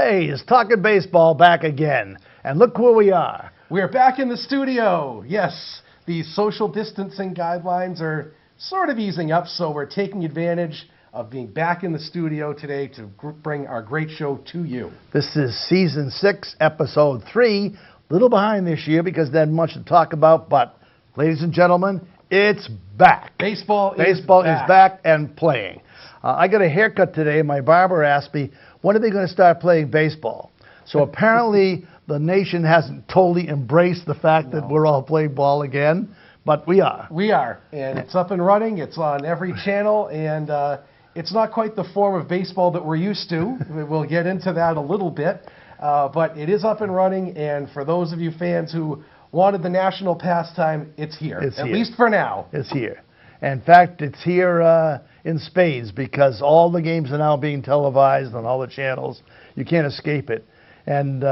Hey, it's Talkin' Baseball back again. And look where we are. We're back in the studio. Yes, the social distancing guidelines are sort of easing up, so we're taking advantage of being back in the studio today to bring our great show to you. This is Season 6, Episode 3. A little behind this year because there's much to talk about, but ladies and gentlemen, it's back. Baseball is back and playing. I got a haircut today, and my barber asked me, when are they going to start playing baseball? So apparently the nation hasn't totally embraced the fact that we're all playing ball again, but we are. We are, and it's up and running. It's on every channel, and it's not quite the form of baseball that we're used to. We'll get into that a little bit, but it is up and running, and for those of you fans who wanted the national pastime, it's here, at least for now. It's here. In fact, it's here in spades because all the games are now being televised on all the channels. You can't escape it. And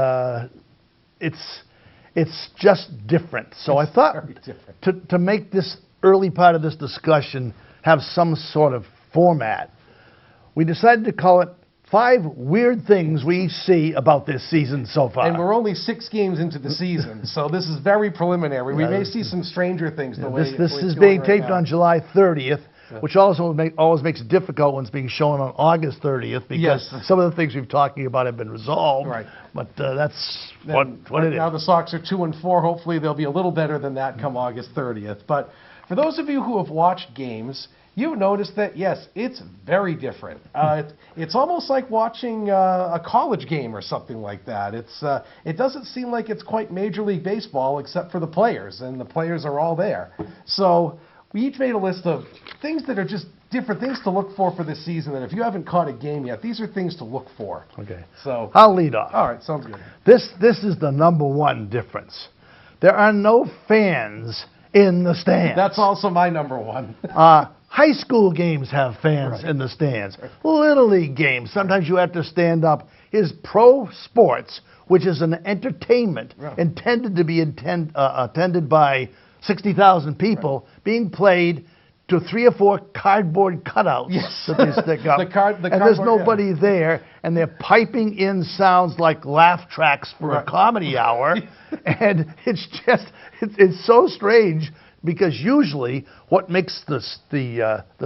it's just different. So I thought to make this early part of this discussion have some sort of format, we decided to call it 5 Weird Things We See About This Season So Far. And we're only 6 games into the season, so this is very preliminary. We may see some stranger things. This is being taped on July 30th, which also always makes it difficult when it's being shown on August 30th because some of the things we've talking about have been resolved. Right. But that's what it is. Now the Sox are 2-4. Hopefully they'll be a little better than that come August 30th. But for those of you who have watched games, you notice that, yes, it's very different. It's almost like watching a college game or something like that. It doesn't seem like it's quite Major League Baseball except for the players, and the players are all there. So we each made a list of things that are just different things to look for this season, and if you haven't caught a game yet, these are things to look for. Okay. So I'll lead off. All right, sounds good. This is the number one difference. There are no fans in the stands. That's also my number one. High school games have fans in the stands. Little League games, sometimes you have to stand up. Is pro sports, which is an entertainment intended to be attended by 60,000 people, being played to 3 or 4 cardboard cutouts that they stick up. And there's nobody there, and they're piping in sounds like laugh tracks for a comedy hour. And it's so strange. Because usually what makes the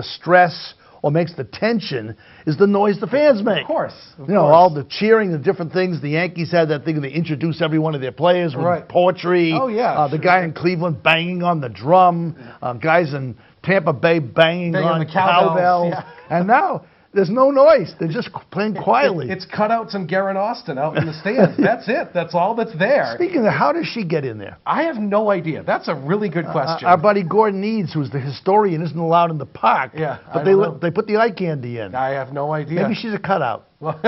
stress or makes the tension is the noise the fans make. Of course. All the cheering, the different things. The Yankees had that thing where they introduce every one of their players with poetry. Oh, yeah. The guy in Cleveland banging on the drum. Guys in Tampa Bay banging on the cowbells. And now there's no noise. They're just playing quietly. It's cutouts and Garen Austin out in the stands. That's it. That's all that's there. Speaking of, how does she get in there? I have no idea. That's a really good question. Our buddy Gordon Eads, who's the historian, isn't allowed in the park. Yeah, but they put the eye candy in. I have no idea. Maybe she's a cutout. Well,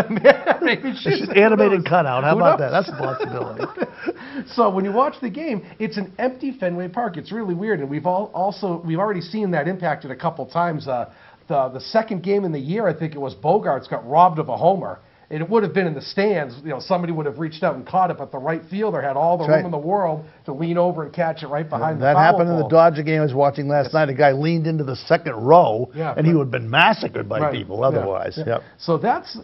maybe she's an animated cutout. How about that? That's a possibility. So when you watch the game, it's an empty Fenway Park. It's really weird, and we've already seen that impacted a couple times. The second game in the year, I think it was, Bogarts got robbed of a homer. It would have been in the stands. Somebody would have reached out and caught it, but the right fielder had all the room in the world to lean over and catch it right behind the foul pole. That happened in the Dodger game I was watching last night. A guy leaned into the second row, and he would have been massacred by people otherwise. Yeah. So that's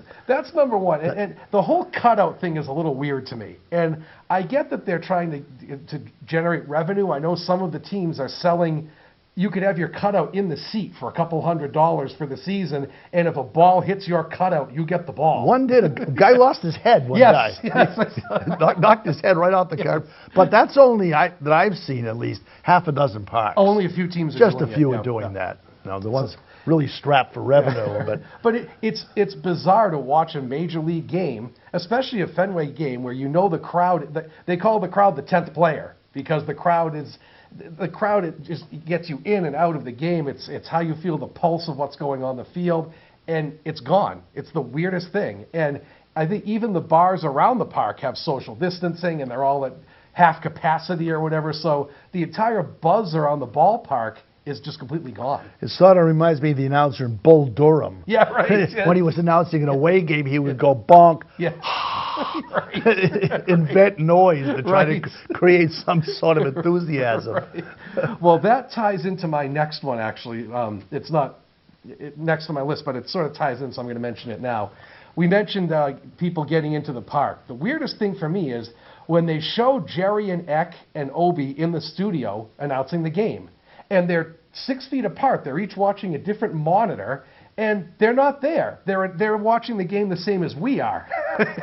number one. And the whole cutout thing is a little weird to me. And I get that they're trying to generate revenue. I know some of the teams are selling. You could have your cutout in the seat for $200 for the season, and if a ball hits your cutout, you get the ball. One did. A guy lost his head. Guy. Yes. Knocked his head right off the curb. But that's only, that I've seen at least, half a dozen parks. Only a few teams are Just doing a few are doing that. The ones really strapped for revenue. But it's bizarre to watch a Major League game, especially a Fenway game, where the crowd, they call the crowd the 10th player, because the crowd it just gets you in and out of the game. It's how you feel the pulse of what's going on the field, and it's gone. It's the weirdest thing. And I think even the bars around the park have social distancing, and they're all at half capacity or whatever. So the entire buzz around the ballpark is just completely gone. It sort of reminds me of the announcer in Bull Durham. Yeah, right. When he was announcing an away game, he would go bonk. Yeah. Invent noise to try to create some sort of enthusiasm. Well, that ties into my next one, actually. It's not next on my list, but it sort of ties in, so I'm going to mention it now. we mentioned people getting into the park. The weirdest thing for me is when they show Jerry and Eck and Obi in the studio announcing the game, and they're 6 feet apart. They're each watching a different monitor, and they're not there. They're watching the game the same as we are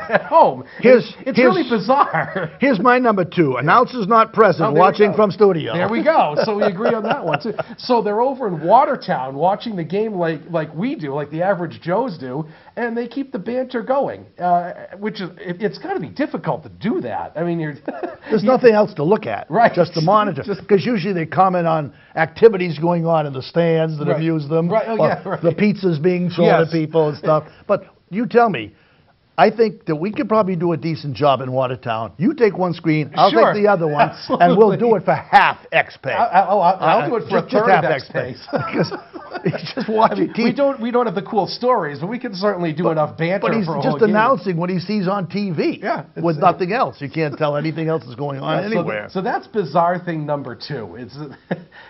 at home. It's really bizarre. Here's my number 2. Announcers not present, watching from studio. There we go. So we agree on that one too. So they're over in Watertown watching the game like we do, like the average Joes do, and they keep the banter going, which is it's got to be difficult to do that. I mean, there's nothing else to look at, right? Just the monitor, because usually they comment on activities going on in the stands that amuse them, right? Oh, yeah, right. The pizzas being thrown at people and stuff. But you tell me. I think that we could probably do a decent job in Watertown. You take one screen, I'll take the other one, and we'll do it for half X pay. I'll do it for a third of X pay. Because it's just watching TV. We don't have the cool stories, but we can certainly do enough banter for a whole game. But he's just announcing what he sees on TV with nothing else. You can't tell anything else is going on anywhere. So that's bizarre thing number 2. It's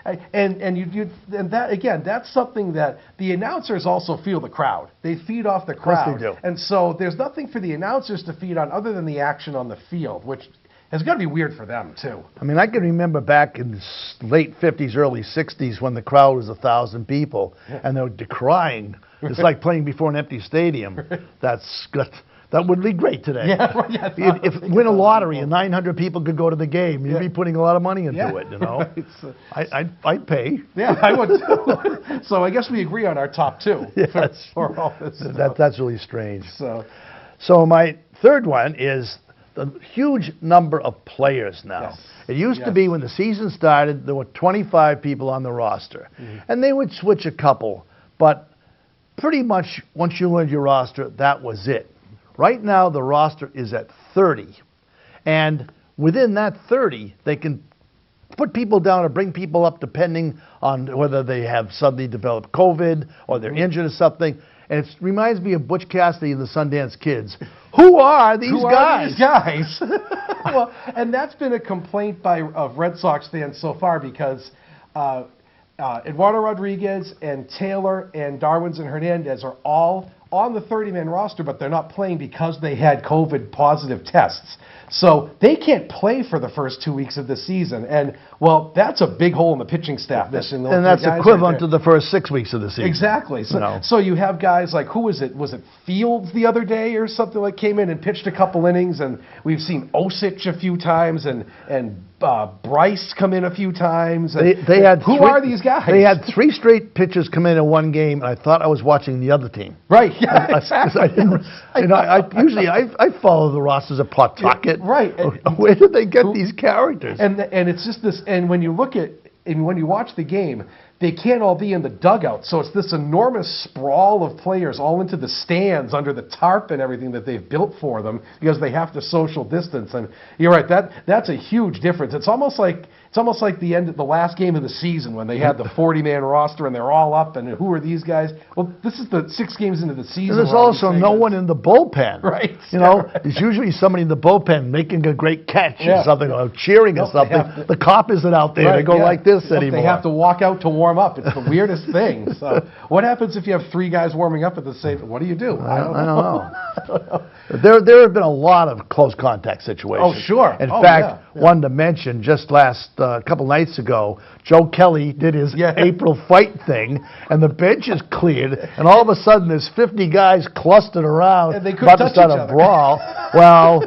and that again, that's something that the announcers also feel the crowd. They feed off the crowd. Of course they do. And so there's nothing for the announcers to feed on other than the action on the field, which has got to be weird for them too. I mean, I can remember back in the late 50s, early 60s when the crowd was 1,000 people and they were decrying. It's like playing before an empty stadium. That would be great today. Yeah, if win a lottery and 900 people could go to the game, you'd be putting a lot of money into it, you know. Right. I'd pay. Yeah, I would too. So I guess we agree on our top 2 for all this stuff. That's really strange. So my third one is the huge number of players now. Yes. It used to be when the season started, there were 25 people on the roster. And they would switch a couple, but pretty much once you learned your roster, that was it. Right now, the roster is at 30. And within that 30, they can put people down or bring people up depending on whether they have suddenly developed COVID or they're injured or something. And it reminds me of Butch Cassidy and the Sundance Kids. Who are these guys? Well, and that's been a complaint of Red Sox fans so far because Eduardo Rodriguez and Taylor and Darwin's and Hernandez are all on the 30-man roster, but they're not playing because they had COVID positive tests. So they can't play for the first 2 weeks of the season. And, well, that's a big hole in the pitching staff. And that's equivalent to the first 6 weeks of the season. Exactly. So you have guys like, who was it? Was it Fields the other day or something like came in and pitched a couple innings? And we've seen Osich a few times and Bryce come in a few times. They had who are these guys? They had 3 straight pitchers come in one game, and I thought I was watching the other team. Right. Yeah, exactly. I follow the rosters of Pawtucket. Right. Where did they get these characters? And it's just this. And when you when you watch the game, they can't all be in the dugout. So it's this enormous sprawl of players all into the stands under the tarp and everything that they've built for them because they have to social distance. And you're right, that's a huge difference. It's almost like the last game of the season when they had the 40-man roster and they're all up and who are these guys? Well, this is the 6 games into the season. And there's also no one in the bullpen. Right. There's usually somebody in the bullpen making a great catch or something or cheering or something. The cop isn't out there. Right, they go like this anymore. They have to walk out to warm up. It's the weirdest thing. So what happens if you have 3 guys warming up at the same? What do you do? I don't know. There have been a lot of close contact situations. Oh, sure. In fact, one to mention, just a couple nights ago, Joe Kelly did his April fight thing, and the bench is cleared, and all of a sudden there's 50 guys clustered around and they about to start a brawl. Well,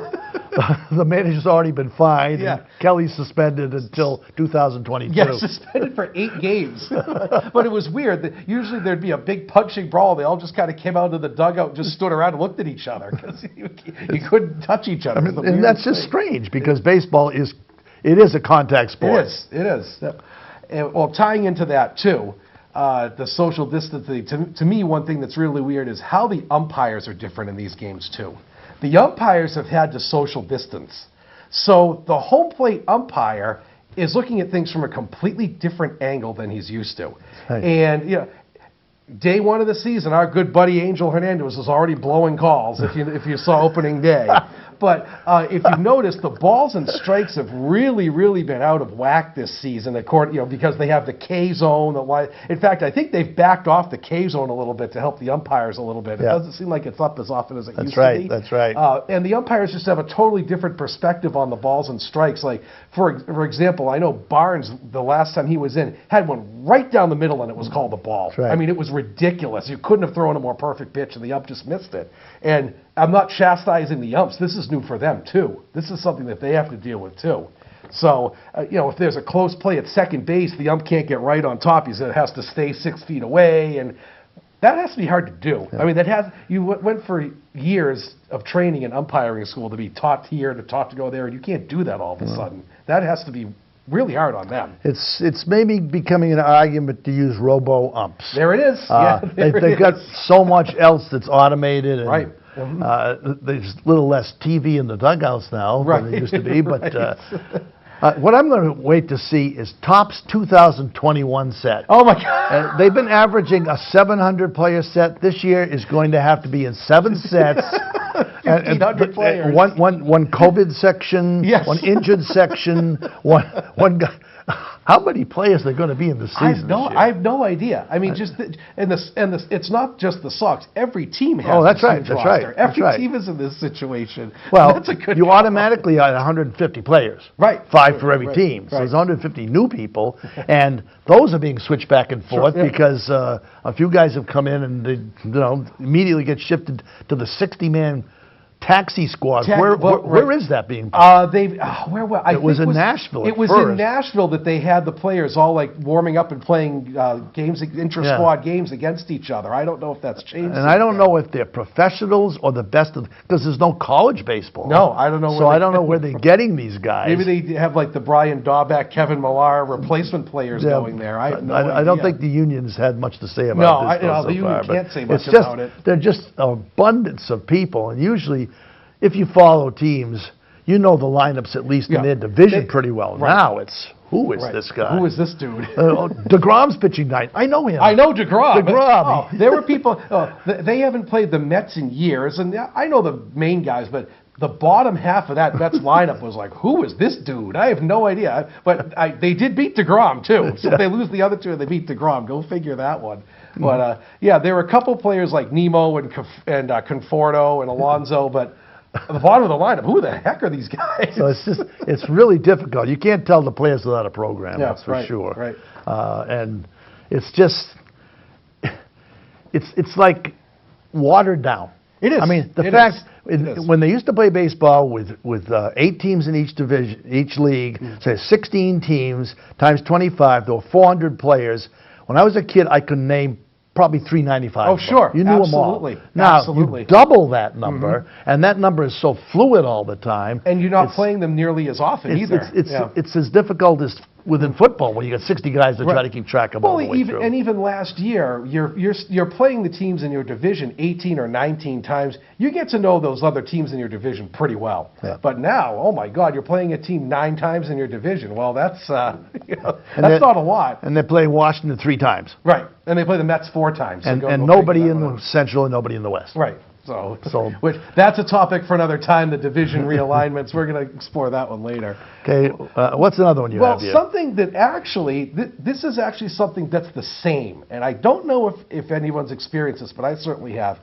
the manager's already been fined. And Kelly's suspended until 2022. Yeah, suspended for 8 games. But it was weird. Usually there'd be a big punching brawl. They all just kind of came out of the dugout and just stood around and looked at each other because you couldn't touch each other. And that's just strange because baseball is a contact sport. It is. And, well, tying into that too, the social distancing. To me, one thing that's really weird is how the umpires are different in these games too. The umpires have had to social distance. So the home plate umpire is looking at things from a completely different angle than he's used to. And day 1 of the season, our good buddy Angel Hernandez was already blowing calls if you saw opening day. But if you notice, the balls and strikes have really, really been out of whack this season, because they have the K zone. In fact, I think they've backed off the K zone a little bit to help the umpires a little bit. It doesn't seem like it's up as often as it used to be. That's right. And the umpires just have a totally different perspective on the balls and strikes. Like, for example, I know Barnes, the last time he was in, had one right down the middle, and it was called a ball. Right. I mean, it was ridiculous. You couldn't have thrown a more perfect pitch, and the ump just missed it. And I'm not chastising the umps. This is new for them, too. This is something that they have to deal with, too. So, if there's a close play at second base, the ump can't get right on top. He has to stay 6 feet away, and that has to be hard to do. Yeah. I mean, you went for years of training in umpiring school to be taught here, to go there, and you can't do that all of a sudden. That has to be really hard on them. It's maybe becoming an argument to use robo-umps. There it is. They've got so much else that's automated. And, right. There's a little less TV in the dugouts now than there used to be. But what I'm going to wait to see is Topps 2021 set. Oh, my God. They've been averaging a 700-player set. This year is going to have to be in 7 sets. 1,500 players. One COVID section, yes. one injured section, one guy. How many players are going to be in the season this year? I have no idea. I mean, it's not just the Sox. Every team has. Oh, that's right. That's right. Every team is in this situation. Well, that's a good you automatically have 150 players. Right. 5 for every team. So there's 150 new people, and those are being switched back and forth because a few guys have come in and they immediately get shifted to the 60-man taxi squad. Where is that being played? It was in Nashville. It was in Nashville that they had the players all like warming up and playing games, intra-squad games against each other. I don't know if that's changed. And I don't know if they're professionals or the best of, because there's no college baseball. No, I don't know. So I don't know where they're getting these guys. Maybe they have like the Brian Daubach, Kevin Millar replacement players going there. I have no idea. I don't think the unions had much to say about this. No, the union can't say much about it. They're just an abundance of people, and usually, if you follow teams, you know the lineups at least in their division pretty well. Right. Now it's, who is this guy? Who is this dude? DeGrom's pitching night. I know him. I know DeGrom. There were people, they haven't played the Mets in years, and I know the main guys, but the bottom half of that Mets lineup was like, who is this dude? I have no idea. But they did beat DeGrom, too. So if they lose the other two, they beat DeGrom. Go figure that one. But, there were a couple players like Nemo and Conforto and Alonso, but at the bottom of the lineup, who the heck are these guys? So it's really difficult. You can't tell the players without a program, that's for sure. Right. And it's just, it's like watered down. It is. I mean, when they used to play baseball with 8 teams in each division, each league, say 16 teams times 25, there were 400 players. When I was a kid, I could name probably 395. Oh, sure. You knew them all. Now, you double that number, and that number is so fluid all the time. And you're not playing them nearly as often either. It's as difficult as within football when you got 60 guys to try to keep track of all the way through. And even last year, you're playing the teams in your division 18 or 19 times. You get to know those other teams in your division pretty well. Yeah. But now, oh my God, you're playing a team 9 times in your division. Well, that's not a lot. And they're playing Washington 3 times. Right. And they play the Mets 4 times. So and nobody in the Central and nobody in the West. Right. So that's a topic for another time, the division realignments. We're going to explore that one later. Okay, what's another one you have here? Well, something that actually, this is actually something that's the same, and I don't know if anyone's experienced this, but I certainly have.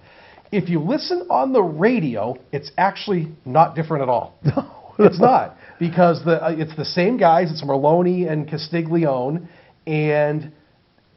If you listen on the radio, it's actually not different at all. No. It's not, because it's the same guys. It's Merlone and Castiglione, and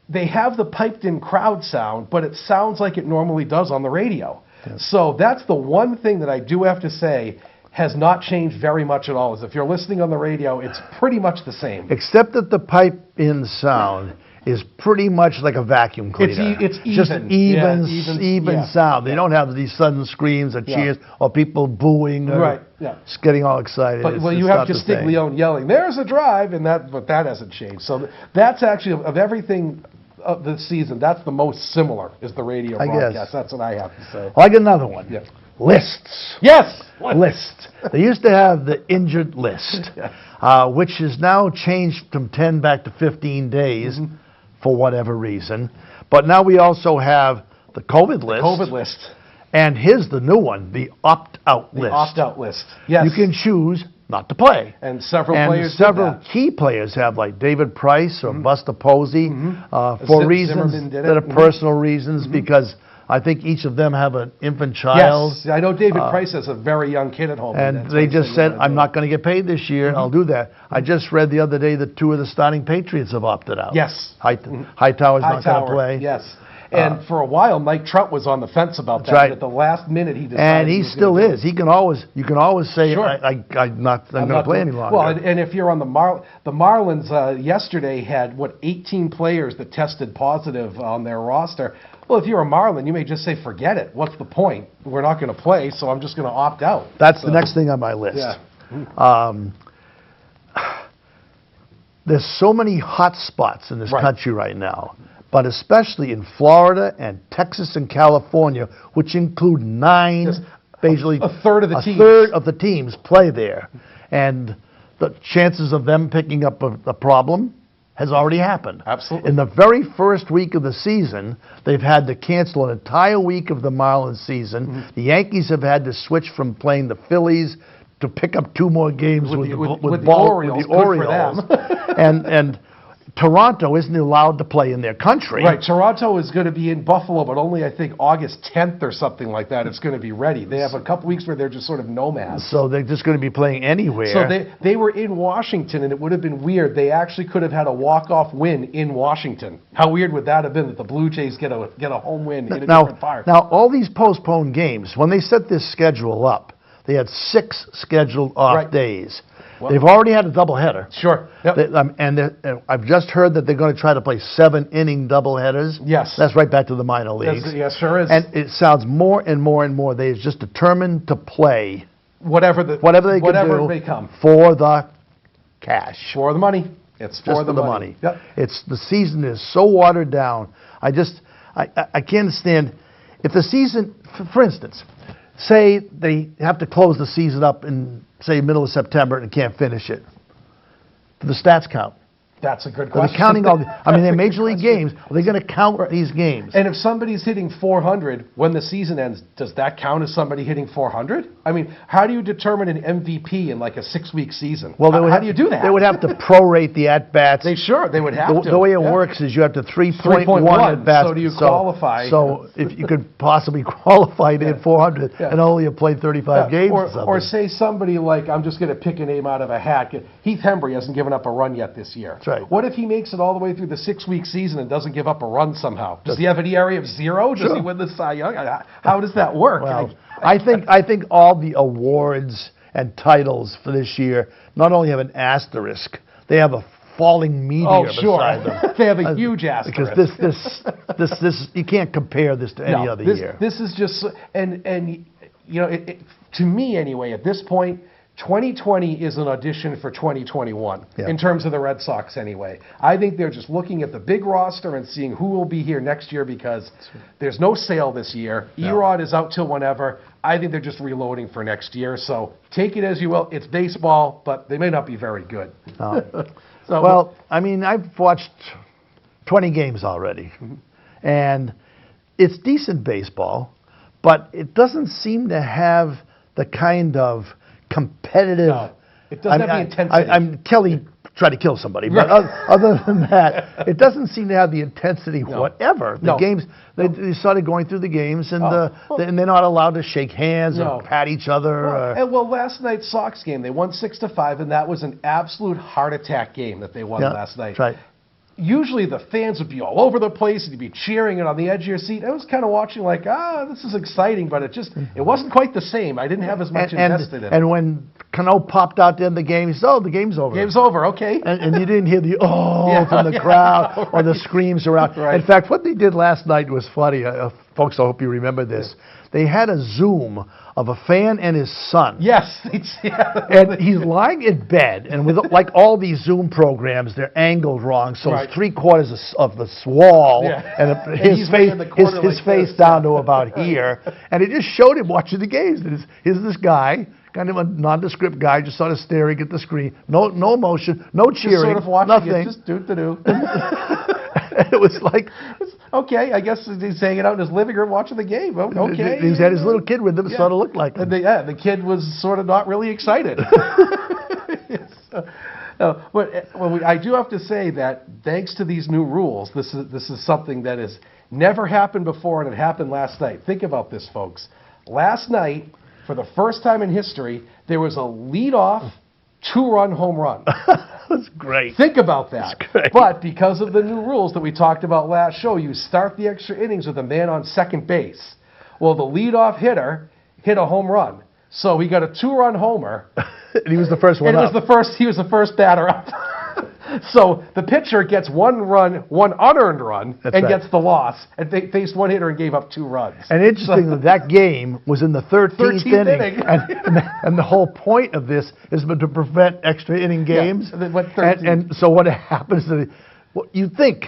they have the piped-in crowd sound, but it sounds like it normally does on the radio. Yes. So that's the one thing that I do have to say has not changed very much at all. Is if you're listening on the radio, it's pretty much the same. Except that the pipe-in sound is pretty much like a vacuum cleaner. It's even. Just even sound. They don't have these sudden screams or cheers or people booing or getting all excited. But you have Castiglione yelling, "There's a drive," but that hasn't changed. So that's actually, of everything of the season, that's the most similar, is the radio broadcast. Guess. That's what I have to say. I get another one. Yeah. Lists. Yes! Lists. They used to have the injured list, which has now changed from 10 back to 15 days for whatever reason. But now we also have the COVID list. And here's the new one, the opt-out list. The opt-out list. Yes. You can choose not to play. And several players several did that. key players have, like David Price or Buster Posey, for reasons Zimmerman did that it. are personal reasons, because I think each of them have an infant child. Yes, I know David Price has a very young kid at home. And they just said, I'm not going to get paid this year, I'll do that. I just read the other day that 2 of the starting Patriots have opted out. Yes. Hightower's not going to play. Yes. And for a while, Mike Trout was on the fence about that. right. But at the last minute, he decided. And he still is. You can always say, Sure. I'm not going to play any longer. Well, and if you're on the Marlins yesterday had, 18 players that tested positive on their roster. Well, if you're a Marlin, you may just say, forget it. What's the point? We're not going to play, so I'm just going to opt out. That's the next thing on my list. Yeah. There's so many hot spots in this country right now, but especially in Florida and Texas and California, which include 9, basically a third of the teams. A third of the teams play there. And the chances of them picking up a problem has already happened. Absolutely. In the very first week of the season, they've had to cancel an entire week of the Marlins season. The Yankees have had to switch from playing the Phillies to pick up 2 more games with the Orioles. and Toronto isn't allowed to play in their country. Right. Toronto is going to be in Buffalo, but only, I think, August 10th or something like that. It's going to be ready. They have a couple weeks where they're just sort of nomads. So they're just going to be playing anywhere. So they were in Washington, and it would have been weird. They actually could have had a walk-off win in Washington. How weird would that have been that the Blue Jays get a home win in a different park? Now, all these postponed games, when they set this schedule up, they had 6 scheduled off days. Well, they've already had a doubleheader. Sure. Yep. I've just heard that they're going to try to play 7-inning doubleheaders. Yes. That's right back to the minor leagues. Yes, sure is. And it sounds more and more and more they're just determined to play whatever they can do may come for the cash. For the money. It's for the money. Yep. The season is so watered down. I can't understand if the season, for instance, say they have to close the season up in, say, middle of September and can't finish it. Do the stats count? That's a good Are question. they counting all they're major league games. Are they going to count these games? And if somebody's hitting 400 when the season ends, does that count as somebody hitting 400? I mean, how do you determine an MVP in like a 6-week season? Well, how do you do that? They would have to prorate the at-bats. They would have to. The way it works is you have to 3.1 at-bats. So do you qualify? So if you could possibly qualify to hit 400 and only have played 35 games or something. Or say somebody like, I'm just going to pick a name out of a hat, Heath Hembry hasn't given up a run yet this year. That's right. What if he makes it all the way through the 6-week season and doesn't give up a run somehow? Does he have an ERA of 0? Does he win the Cy Young? How does that work? Well, I think all the awards and titles for this year not only have an asterisk, they have a falling meteor beside them. They have a huge asterisk. Because this you can't compare this to any other year. This is just and you know, to me anyway, at this point, 2020 is an audition for 2021 in terms of the Red Sox anyway. I think they're just looking at the big roster and seeing who will be here next year because there's no sale this year. Erod is out till whenever. I think they're just reloading for next year. So take it as you will. It's baseball, but they may not be very good. Well, I mean, I've watched 20 games already, and it's decent baseball, but it doesn't seem to have the kind of competitive. No, it doesn't have the intensity. Kelly tried to kill somebody, but other than that, it doesn't seem to have the intensity whatever. The games, they started going through the games, and and they're not allowed to shake hands or pat each other. Well, last night's Sox game, they won 6-5, and that was an absolute heart attack game that they won last night. That's right. Usually the fans would be all over the place and you'd be cheering and on the edge of your seat. I was kind of watching like, this is exciting, but it wasn't quite the same. I didn't have as much invested in it. And when Cano popped out to end the game, he said, the game's over. Game's over, okay. And you didn't hear the from the crowd or the screams around. Right. In fact, what they did last night was funny. Folks, I hope you remember this. They had a Zoom of a fan and his son. Yes. And he's lying in bed, and with like all these Zoom programs, they're angled wrong, so it's 3/4 of the wall, and his face down to about here, and it just showed him watching the games. Here's this guy, kind of a nondescript guy, just sort of staring at the screen, no emotion, no cheering, just sort of watching nothing. It, just do. It was like Okay, I guess he's hanging out in his living room watching the game. Okay. He's had his little kid with him, sort of looked like him. And the kid was sort of not really excited. I do have to say that thanks to these new rules, this is something that has never happened before, and it happened last night. Think about this, folks. Last night, for the first time in history, there was a leadoff two-run home run. That's great. Think about that. That's great. But because of the new rules that we talked about last show, you start the extra innings with a man on second base. Well, the leadoff hitter hit a home run. So he got a two-run homer. And he was the first one up. He was the first batter up. So the pitcher gets one unearned run, gets the loss, and faced one hitter and gave up 2 runs. And interestingly, that game was in the 13th inning. And the whole point of this is to prevent extra inning games. Yeah, and so what happens is, you think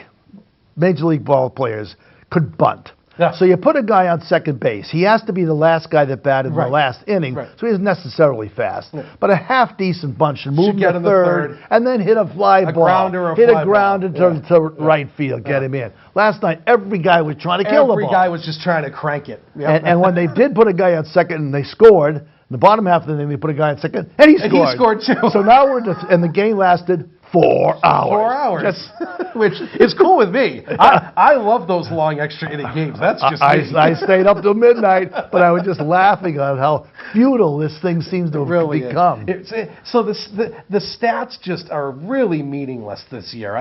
Major League ball players could bunt. Yeah. So you put a guy on second base. He has to be the last guy that batted in the last inning, so he isn't necessarily fast. Yeah. But a half-decent bunch should move to third, and then hit a fly ball. Hit a grounder to right field, get him in. Last night, every guy was trying to kill the ball. Every guy was just trying to crank it. Yep. And when they did put a guy on second and they scored, in the bottom half of the inning, they put a guy on second, and he scored. And he scored too. So now and the game lasted 4 hours. 4 hours, which is cool with me. I love those long extra inning games. That's just me. I stayed up till midnight, but I was just laughing at how futile this thing seems to have become. So the stats just are really meaningless this year.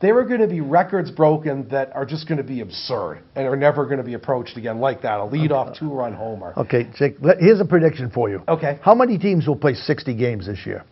There are going to be records broken that are just going to be absurd and are never going to be approached again like that. A leadoff 2-run homer. Okay, Jake, here's a prediction for you. Okay. How many teams will play 60 games this year?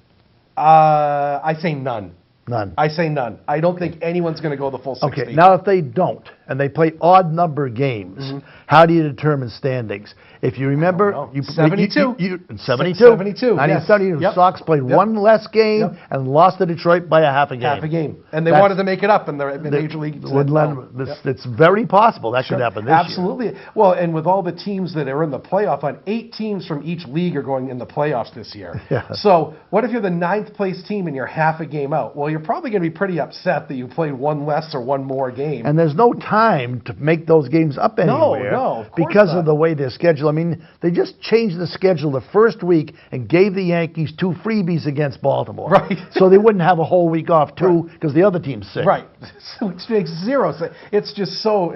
I say none. None. I say none. I don't think anyone's going to go the full 60. Okay, now if they don't, and they play odd number games, how do you determine standings? If you remember, 72. 72. 72. 1970, the Sox played one less game and lost to Detroit by a half a game. Half a game. And they wanted to make it up in the Major League. It's very possible that could happen this year. Absolutely. Well, and with all the teams that are in the playoff, 8 teams from each league are going in the playoffs this year. Yeah. So what if you're the 9th place team and you're half a game out? Well, you're probably going to be pretty upset that you played one less or one more game. And there's no time to make those games up anywhere. No, of course because not. of the way they're scheduled. I mean, they just changed the schedule the first week and gave the Yankees 2 freebies against Baltimore. Right. So they wouldn't have a whole week off too because the other team's sick. Right. Which makes zero sense. It's just so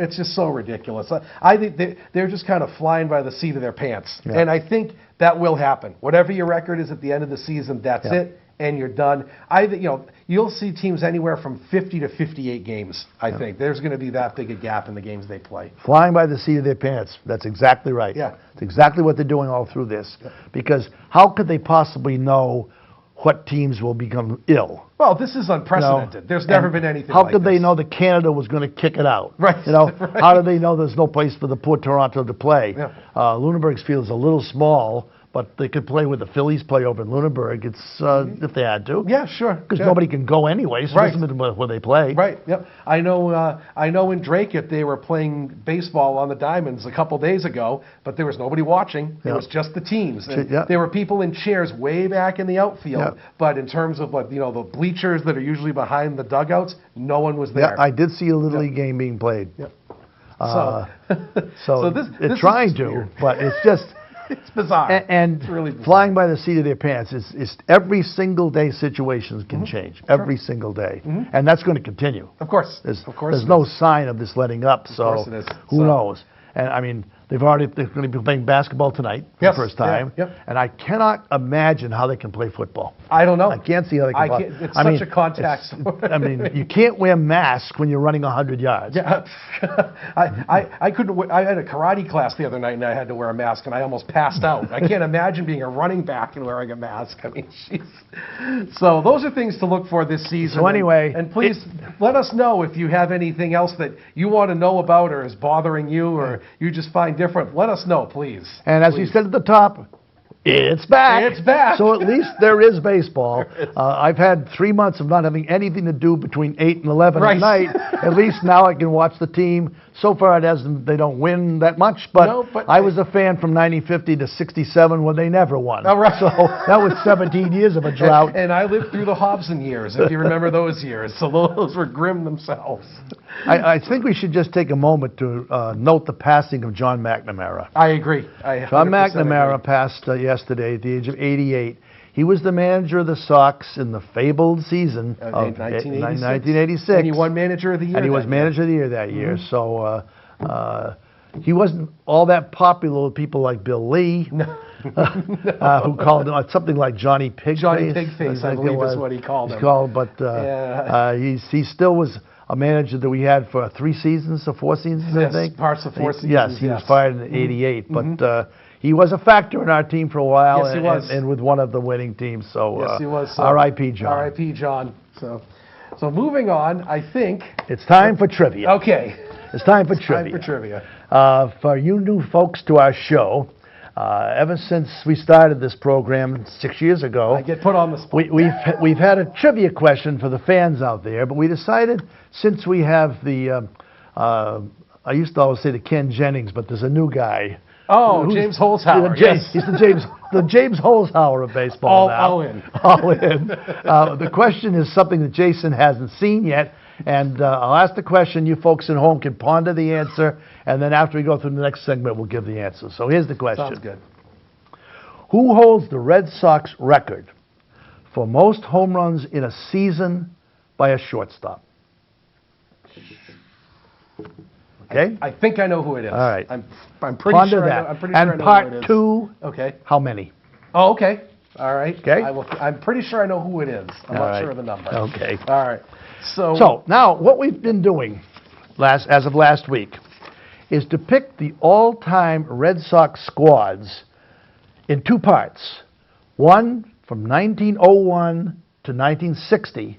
ridiculous. I think they're just kind of flying by the seat of their pants. Yeah. And I think that will happen. Whatever your record is at the end of the season, that's it. And you're done. I think you'll see teams anywhere from 50 to 58 games. I think there's going to be that big a gap in the games they play. Flying by the seat of their pants. That's exactly right. Yeah, it's exactly what they're doing all through this. Yeah. Because how could they possibly know what teams will become ill? Well, this is unprecedented. There's never been anything like this. How could they know that Canada was going to kick it out? Right. Right. How do they know there's no place for the poor Toronto to play? Yeah. Lunenburg's field is a little small, but they could play where the Phillies play over in Lunenburg. It's if they had to. Yeah, sure. Because nobody can go anyway, so it doesn't matter where they play. Right. Yep. I know in Drake they were playing baseball on the Diamonds a couple days ago, but there was nobody watching. It was just the teams. And there were people in chairs way back in the outfield, but in terms of the bleachers that are usually behind the dugouts, no one was there. Yeah, I did see a Little League game being played. Yep. So they're trying to, but it's just. It's bizarre. And it's really bizarre. Flying by the seat of their pants is every single day situations can change. Every single day. And that's going to continue. Of course. There's no sign of this letting up, so who knows? And I mean, they're going to be playing basketball tonight for the first time. Yeah, and I cannot imagine how they can play football. I don't know. I can't see how they can play. It's such a contact sport. I mean, you can't wear masks when you're running 100 yards. Yeah, I couldn't. I had a karate class the other night and I had to wear a mask and I almost passed out. I can't imagine being a running back and wearing a mask. I mean, jeez. So those are things to look for this season. So anyway, and please let us know if you have anything else that you want to know about or is bothering you or you just find different. Let us know, please. And as you said at the top, it's back. It's back. So at least there is baseball. I've had 3 months of not having anything to do between 8 and 11 at night. At least now I can watch the team So far, it hasn't. They don't win that much, but, No, but I was a fan from 1950 to '67 when they never won. Oh, right. So that was 17 years of a drought. And I lived through the Hobson years, if you remember those years. So those were grim themselves. I think we should just take a moment to note the passing of John McNamara. I agree. John McNamara passed yesterday at the age of 88. He was the manager of the Sox in the fabled season of 1986. And he won Manager of the Year. And he was Manager of the Year that year. So he wasn't all that popular with people like Bill Lee, who called him something like Johnny Pigface. Johnny Pigface, I believe is what he called him. He still was a manager that we had for 3 seasons or 4 seasons, I think. Parts of 4 seasons. Yes, he was fired in '88, but he was a factor in our team for a while. Yes, he was. And with one of the winning teams. So, yes, he was. R.I.P. John. R.I.P. John. So moving on, I think. It's time for trivia. Okay. It's time for trivia. Time for trivia. For you new folks to our show, ever since we started this program 6 years ago, I get put on the spot. we've had a trivia question for the fans out there, but we decided since we have the, I used to always say the Ken Jennings, but there's a new guy. Oh, James Holzhauer. Yes. He's the James Holzhauer of baseball now. All in. All in. The question is something that Jason hasn't seen yet, and I'll ask the question. You folks at home can ponder the answer, and then after we go through the next segment, we'll give the answer. So here's the question. Sounds good. Who holds the Red Sox record for most home runs in a season by a shortstop? Okay? I think I know who it is. All right. I'm pretty Ponder sure that. I'm pretty sure I know who it part is. 2, Okay. how many? Oh, okay. All right. Okay. I'm pretty sure I know who it is. I'm All not right. sure of the number. Okay. All right. So now what we've been doing as of last week is to pick the all-time Red Sox squads in 2 parts. One from 1901 to 1960,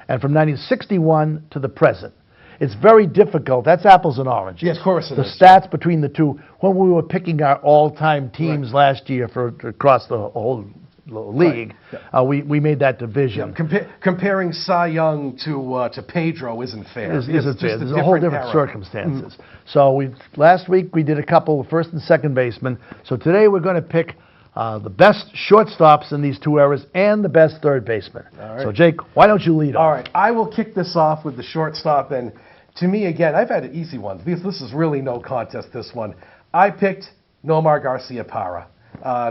and from 1961 to the present. It's very difficult. That's apples and oranges. Yes, of course it the is. stats between the two. When we were picking our all-time teams last year for across the whole league, we made that division. Comparing Cy Young to Pedro isn't fair. Isn't fair. There's a whole different circumstances. So last week we did a couple of first and second basemen. So today we're going to pick the best shortstops in these 2 eras and the best third baseman. Right. So Jake, why don't you lead off? All right. I will kick this off with the shortstop. And to me, again, I've had easy ones. This is really no contest, this one. I picked Nomar Garcia-Parra.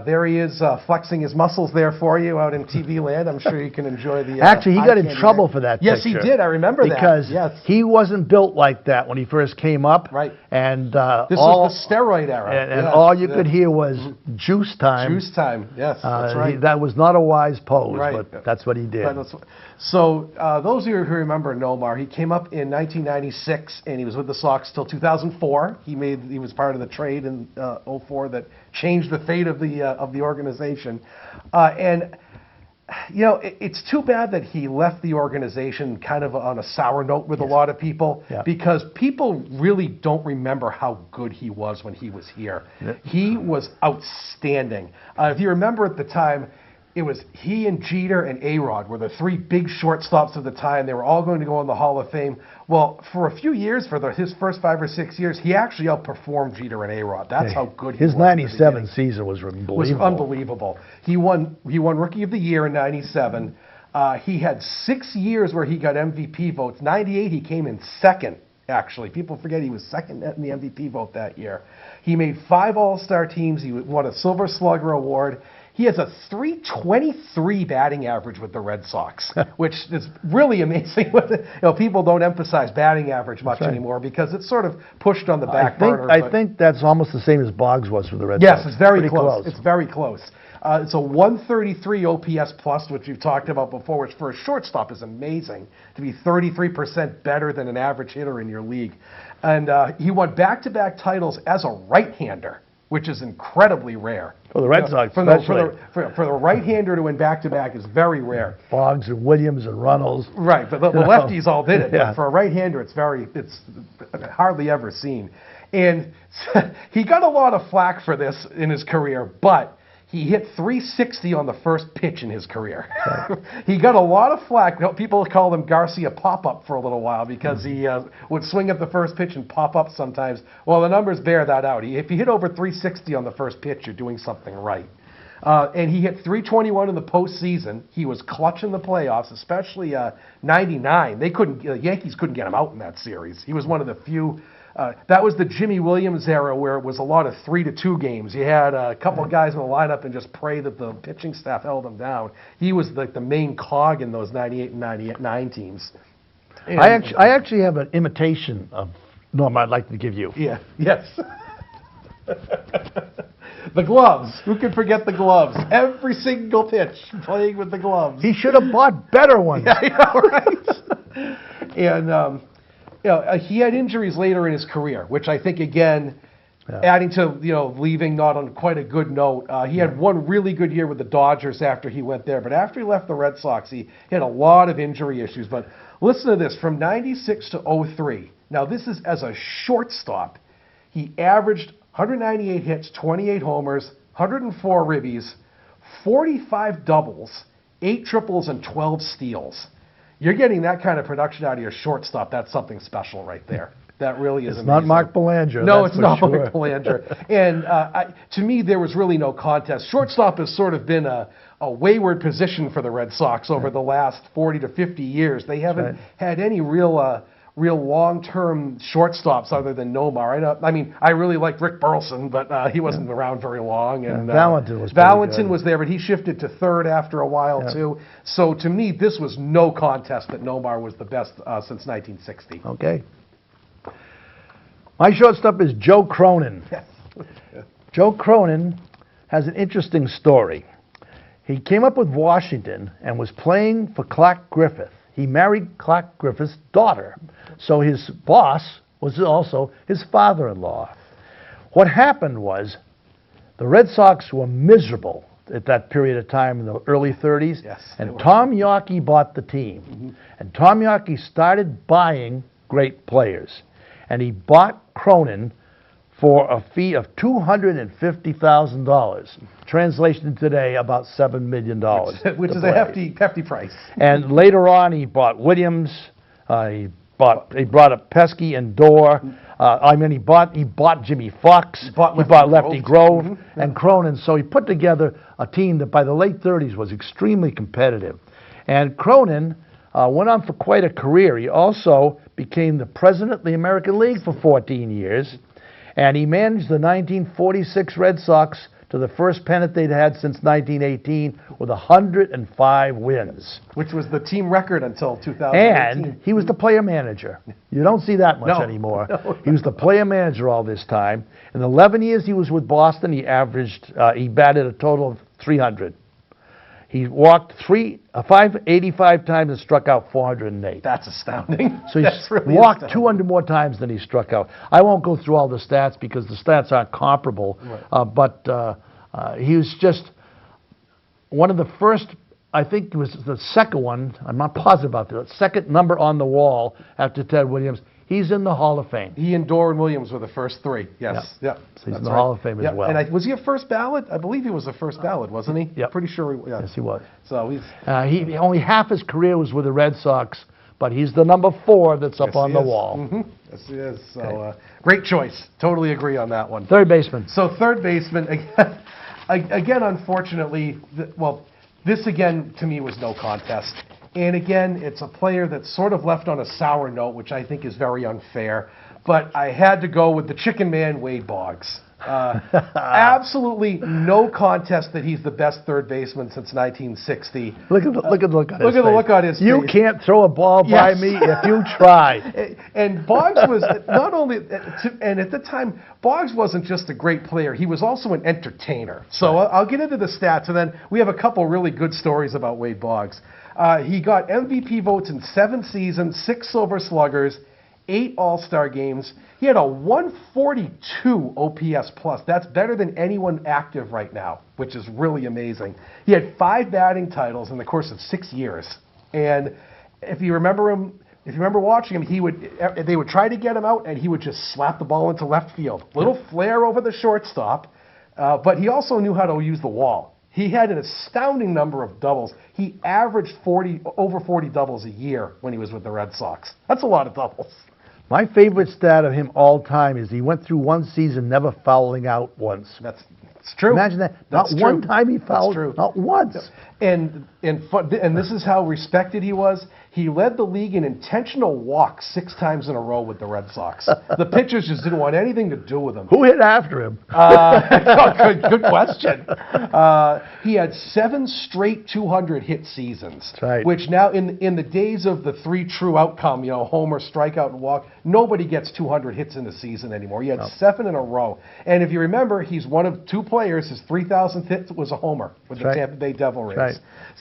There he is flexing his muscles there for you out in TV land. I'm sure you can enjoy the... Actually, he got in trouble for that Yes, picture. he did. I remember because that. Because he wasn't built like that when he first came up. Right. And this was the steroid era. And all you could hear was juice time. Juice time, yes, that's right. That was not a wise pose, Right. but that's what he did. So those of you who remember Nomar, he came up in 1996, and he was with the Sox till 2004. He was part of the trade in 2004 that changed the fate of the organization. And you know, it's too bad that he left the organization kind of on a sour note with a lot of people, because people really don't remember how good he was when he was here. He was outstanding. If you remember at the time, it was he and Jeter and A-Rod were the 3 big shortstops of the time. They were all going to go in the Hall of Fame. Well, for a few years, his first 5 or 6 years, he actually outperformed Jeter and A-Rod. That's how good he was. His 97 season was unbelievable. Was unbelievable. He won Rookie of the Year in 97. He had 6 years where he got MVP votes. 98, he came in second, actually. People forget he was second in the MVP vote that year. He made 5 All-Star teams. He won a Silver Slugger Award. He has a .323 batting average with the Red Sox, which is really amazing. People don't emphasize batting average much anymore because it's sort of pushed on the back burner. I think that's almost the same as Boggs was for the Red Sox. Yes, it's very close. It's very close. It's a 133 OPS plus, which we've talked about before, which for a shortstop is amazing, to be 33% better than an average hitter in your league. And he won back-to-back titles as a right-hander, which is incredibly rare. For the Red Sox, for the right-hander to win back-to-back is very rare. Boggs and Williams and Runnels. Right, but the lefties all did it. But for a right-hander, it's hardly ever seen. And he got a lot of flack for this in his career, but He hit 360 on the first pitch in his career. He got a lot of flack. People called him Garcia Pop-Up for a little while because he would swing at the first pitch and pop up sometimes. Well, the numbers bear that out. If you hit over 360 on the first pitch, you're doing something right. And he hit 321 in the postseason. He was clutch in the playoffs, especially '99. The Yankees couldn't get him out in that series. He was one of the few. That was the Jimmy Williams era where it was a lot of 3-2 games. You had a couple of guys in the lineup and just pray that the pitching staff held them down. He was like the main cog in those '98 and '99 teams. And I actually have an imitation of Norm I'd like to give you. Yeah. Yes. The gloves. Who can forget the gloves? Every single pitch, playing with the gloves. He should have bought better ones. Yeah, right. And he had injuries later in his career, which I think again, adding to leaving not on quite a good note. He had one really good year with the Dodgers after he went there, but after he left the Red Sox, he had a lot of injury issues. But listen to this: from '96 to '03. Now this is as a shortstop. He averaged 198 hits, 28 homers, 104 ribbies, 45 doubles, 8 triples, and 12 steals. You're getting that kind of production out of your shortstop. That's something special right there. That really is amazing. It's not Mark Belanger. No, it's not Mark Belanger. And to me, there was really no contest. Shortstop has sort of been a wayward position for the Red Sox over the last 40 to 50 years. They haven't had any real long-term shortstops other than Nomar. I really liked Rick Burleson, but he wasn't around very long. And Valentin was there, but he shifted to third after a while too. So to me, this was no contest that Nomar was the best since 1960. Okay. My shortstop is Joe Cronin. Yes. Joe Cronin has an interesting story. He came up with Washington and was playing for Clark Griffith. He married Clark Griffith's daughter. So his boss was also his father-in-law. What happened was the Red Sox were miserable at that period of time in the early 30s. Yes, and Tom Yawkey bought the team. Mm-hmm. And Tom Yawkey started buying great players. And he bought Cronin for a fee of $250,000. Translation today, about $7 million. Which is a hefty price. And later on, he bought Williams. He brought up Pesky and Dorr. He bought Jimmy Fox. He bought Lefty Grove and Cronin. So he put together a team that by the late 30s was extremely competitive. And Cronin went on for quite a career. He also became the president of the American League for 14 years. And he managed the 1946 Red Sox to the first pennant they'd had since 1918 with 105 wins. Which was the team record until 2018. And he was the player manager. You don't see that much anymore. No. He was the player manager all this time. In 11 years he was with Boston, he batted a total of 300. He walked 585 times and struck out 408. That's astounding. So he walked 200 more times than he struck out. I won't go through all the stats because the stats aren't comparable. Right. But he was just one of the first, I think it was the second one, I'm not positive about that, second number on the wall after Ted Williams. He's in the Hall of Fame. He and Dorr and Williams were the first three. Yes. Yep. So he's in the Hall of Fame as well. And was he a first ballot? I believe he was a first ballot, wasn't he? Yeah. Pretty sure he was. Yes, he was. So he's he only half his career was with the Red Sox, but he's the number 4 that's up on the wall. Mm-hmm. Yes, he is. So great choice. Totally agree on that one. Third baseman. So third baseman, again unfortunately, this again to me was no contest. And again, it's a player that's sort of left on a sour note, which I think is very unfair. But I had to go with the Chicken Man, Wade Boggs. Absolutely no contest that he's the best third baseman since 1960. Look at the look on his face. You can't throw a ball by me if you try. And Boggs was not only, and at the time, Boggs wasn't just a great player. He was also an entertainer. So I'll get into the stats, and then we have a couple really good stories about Wade Boggs. He got MVP votes in 7 seasons, 6 Silver Sluggers, 8 All-Star games. He had a 142 OPS plus. That's better than anyone active right now, which is really amazing. He had 5 batting titles in the course of 6 years. And if you remember him, if you remember watching him, they would try to get him out, and he would just slap the ball into left field. Little flare over the shortstop. But he also knew how to use the wall. He had an astounding number of doubles. He averaged over 40 doubles a year when he was with the Red Sox. That's a lot of doubles. My favorite stat of him all time is he went through one season never fouling out once. It's true. Imagine that. Not one time he fouled. Not once. And this is how respected he was. He led the league in intentional walks 6 times in a row with the Red Sox. The pitchers just didn't want anything to do with him. Who hit after him? Good question. He had 7 straight 200 hit seasons. That's right. Which now, in the days of the 3 true outcome, homer, strikeout, and walk, nobody gets 200 hits in a season anymore. He had 7 in a row. And if you remember, he's one of 2 players. His 3,000th hit was a homer with the Tampa Bay Devil Rays. Right.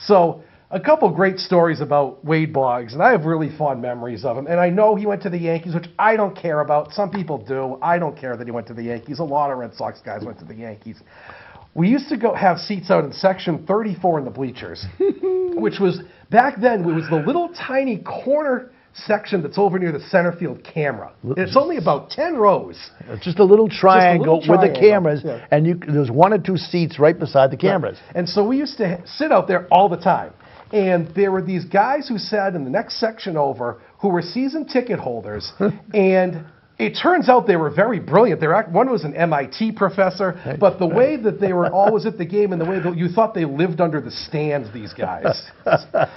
So a couple great stories about Wade Boggs, and I have really fond memories of him. And I know he went to the Yankees, which I don't care about. Some people do. I don't care that he went to the Yankees. A lot of Red Sox guys went to the Yankees. We used to go have seats out in section 34 in the bleachers, which was, back then, it was the little tiny corner section that's over near the center field camera. It's only about 10 rows. It's just a little triangle with the cameras, yeah. and there's 1 or 2 seats right beside the cameras. Right. And so we used to sit out there all the time. And there were these guys who sat in the next section over who were season ticket holders, and it turns out they were very brilliant. One was an MIT professor, but the way that they were always at the game and the way that you thought they lived under the stands, these guys.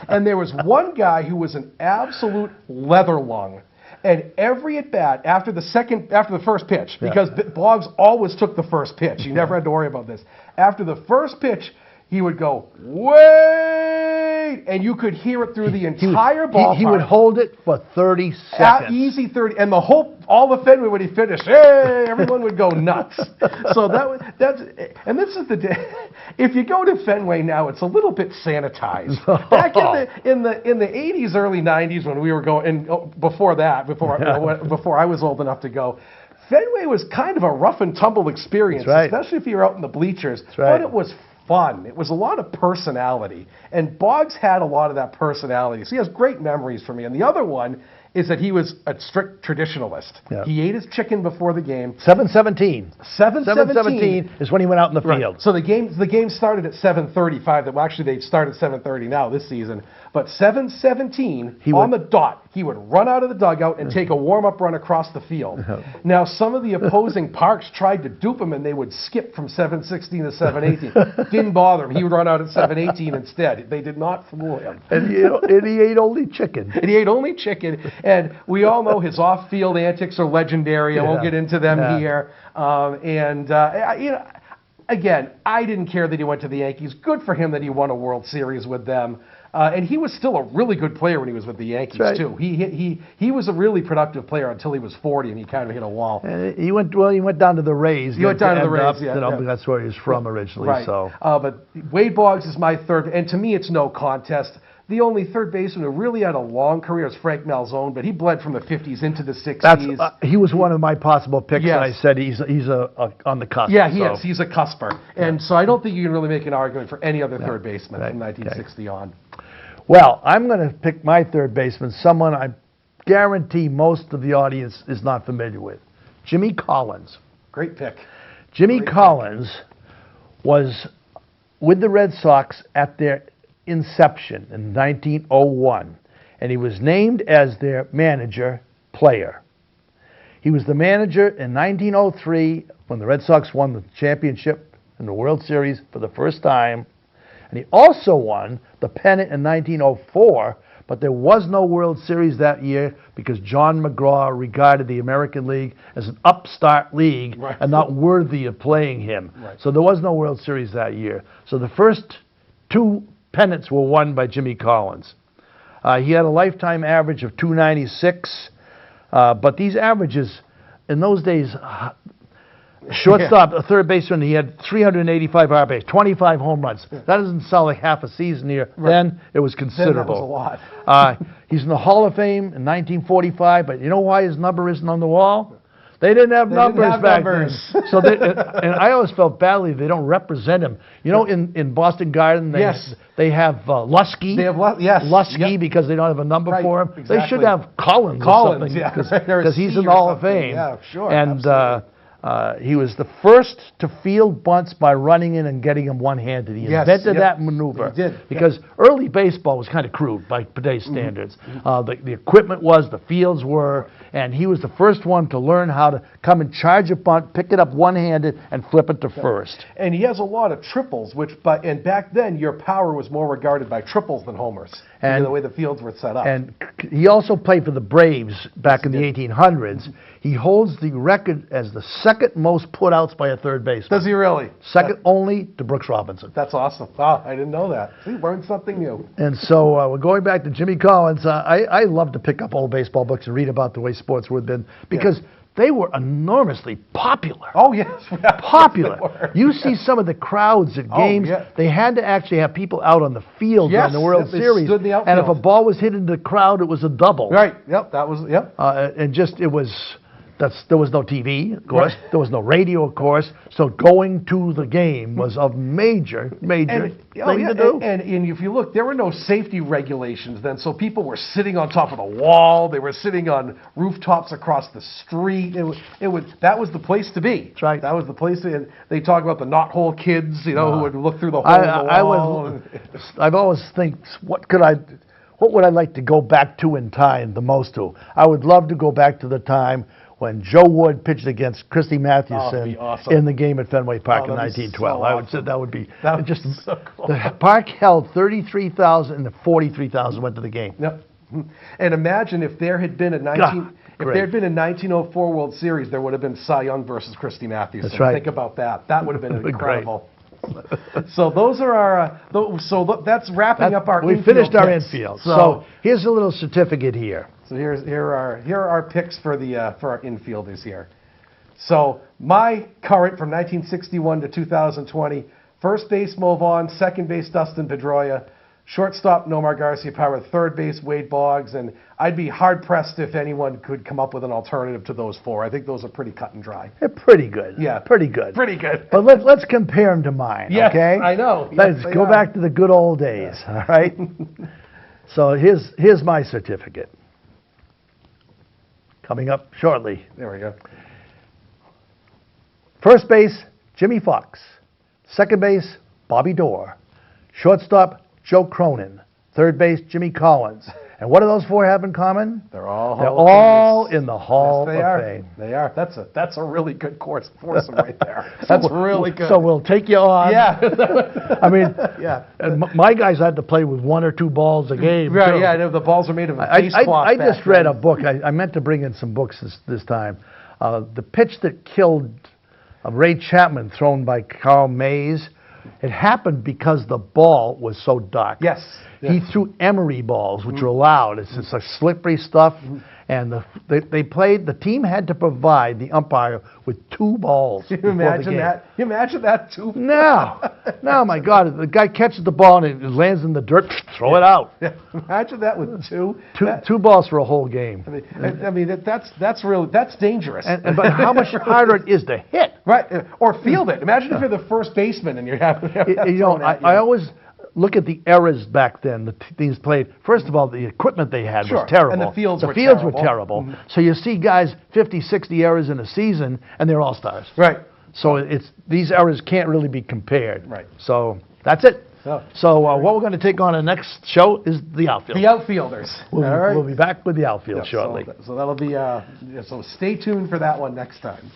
And there was one guy who was an absolute leather lung. And every at-bat, after the first pitch, because Boggs always took the first pitch. You never had to worry about this. After the first pitch, he would go, wait! And you could hear it through the entire ballpark. He would hold it for 30 seconds. Easy 30. And all the Fenway, when he finished, hey, everyone would go nuts. So and this is the day. If you go to Fenway now, it's a little bit sanitized. Back in the 80s, early 90s, when we were going, and before I was old enough to go, Fenway was kind of a rough and tumble experience, especially if you were out in the bleachers. But it was fun. It was a lot of personality. And Boggs had a lot of that personality. So he has great memories for me. And the other one is that he was a strict traditionalist. Yeah. He ate his chicken before the game. 7:17. 7:17 is when he went out in the field. So the game started at 7:35. Well, actually, they start at 7:30 now this season. But 7:17 on the dot, he would run out of the dugout and take a warm-up run across the field. Now, some of the opposing parks tried to dupe him, and they would skip from 7:16 to 7:18. Didn't bother him. He would run out at 7:18 instead. They did not fool him. And he ate only chicken. And he ate only chicken. And we all know his off-field antics are legendary. I won't get into them here. Again, I didn't care that he went to the Yankees. Good for him that he won a World Series with them. And he was still a really good player when he was with the Yankees, too. He was a really productive player until he was 40, and he kind of hit a wall. He went down to the Rays. He went down to the Rays, That's where he was from originally. Right. So. But Wade Boggs is my third, and to me it's no contest. The only third baseman who really had a long career is Frank Malzone, but he bled from the 50s into the 60s. He was one of my possible picks, and I said he's on the cusp. Yeah, he is. He's a cusper. And so I don't think you can really make an argument for any other third baseman from 1960 on. Well, I'm going to pick my third baseman, someone I guarantee most of the audience is not familiar with. Jimmy Collins. Great pick. Jimmy Collins was with the Red Sox at their inception in 1901, and he was named as their manager player. He was the manager in 1903 when the Red Sox won the championship in the World Series for the first time, and he also won the pennant in 1904, but there was no World Series that year because John McGraw regarded the American League as an upstart league and not worthy of playing him. So there was no World Series that year. So the first 2 pennants were won by Jimmy Collins. He had a lifetime average of 296, but these averages, in those days, shortstop, a third baseman, he had 385 RBIs, 25 home runs. That doesn't sound like half a season here. Then it was considerable. Then that was a lot. He's in the Hall of Fame in 1945, but you know why his number isn't on the wall? They didn't have numbers back then. So and I always felt badly they don't represent him. You know, in Boston Garden, they have Lusky. They have Lusky because they don't have a number for him. Exactly. They should have Collins or something because he's in the Hall of Fame. Yeah, sure. And He was the first to field bunts by running in and getting them one-handed. He invented that maneuver. He did. Because early baseball was kind of crude by today's standards. The equipment was, the fields were, and he was the first one to learn how to come and charge a bunt, pick it up one-handed, and flip it to first. And he has a lot of triples, and back then your power was more regarded by triples than homers. And the way the fields were set up. And he also played for the Braves back in the 1800s. He holds the record as the second most putouts by a third baseman. Does he really? Second only to Brooks Robinson. That's awesome. Wow, I didn't know that. See, learned something new. And so we're going back to Jimmy Collins. I love to pick up old baseball books and read about the way sports would have been because they were enormously popular. Oh, yes. Popular. You see some of the crowds at games. They had to actually have people out on the field during the World Series. Stood in the outfield. And if a ball was hit into the crowd, it was a double. Right. Yep. That was, and just, it was... there was no TV, of course. There was no radio, of course. So going to the game was a major thing to do. And if you look, there were no safety regulations then. So people were sitting on top of the wall. They were sitting on rooftops across the street. That was the place to be. That's right. That was the place. And they talk about the knothole kids, who would look through the hole in the wall. I've always think, what would I like to go back to in time the most to? I would love to go back to the time when Joe Wood pitched against Christy Mathewson in the game at Fenway Park in 1912. So I would say that would be just so cool. The park held 33,000 and the 43,000 went to the game. Yep. And imagine if there had been a 1904 World Series, there would have been Cy Young versus Christy Mathewson. That's right. Think about that. That would have been incredible. So those are our. That's wrapping up our. We finished our infield. So here's a little certificate here. So here are our picks for our infielders here. So my current from 1961 to 2020: first base Mo Vaughn, second base Dustin Pedroia, shortstop Nomar Garcia Power, third base Wade Boggs, and I'd be hard pressed if anyone could come up with an alternative to those four. I think those are pretty cut and dry. They're pretty good. Yeah, pretty good. Pretty good. But let's compare them to mine. Yes, okay? I know. Let's go back to the good old days. All right. So here's my certificate. Coming up shortly. There we go. First base, Jimmy Fox. Second base, Bobby Doerr. Shortstop, Joe Cronin. Third base, Jimmy Collins. And what do those four have in common? They're all in the Hall of Fame. They are. That's a really good foursome right there. That's really good. So we'll take you on. Yeah. I mean, and my guys had to play with one or two balls a game. Right. Too. Yeah. The balls are made of face cloth. I just read a book. I meant to bring in some books this time. The pitch that killed Ray Chapman, thrown by Carl Mays. It happened because the ball was so dark. Yes. He threw emery balls, which are allowed. It's just like slippery stuff. And the team had to provide the umpire with two balls. Can you imagine that? Can you imagine that too? No, my God. The guy catches the ball and it lands in the dirt, throw it out. Yeah. Imagine that with two balls for a whole game. I mean that's dangerous. But how much harder it is to hit. Right. Or field it. Imagine if you're the first baseman and you're having I always look at the eras back then the teams played. First of all, the equipment they had was terrible. And the fields were terrible. So you see guys 50, 60 errors in a season, and they're all-stars. Right. So these errors can't really be compared. Right. So that's it. So what we're going to take on the next show is the outfield. The outfielders. We'll be back with the outfield shortly. So that'll be, so stay tuned for that one next time.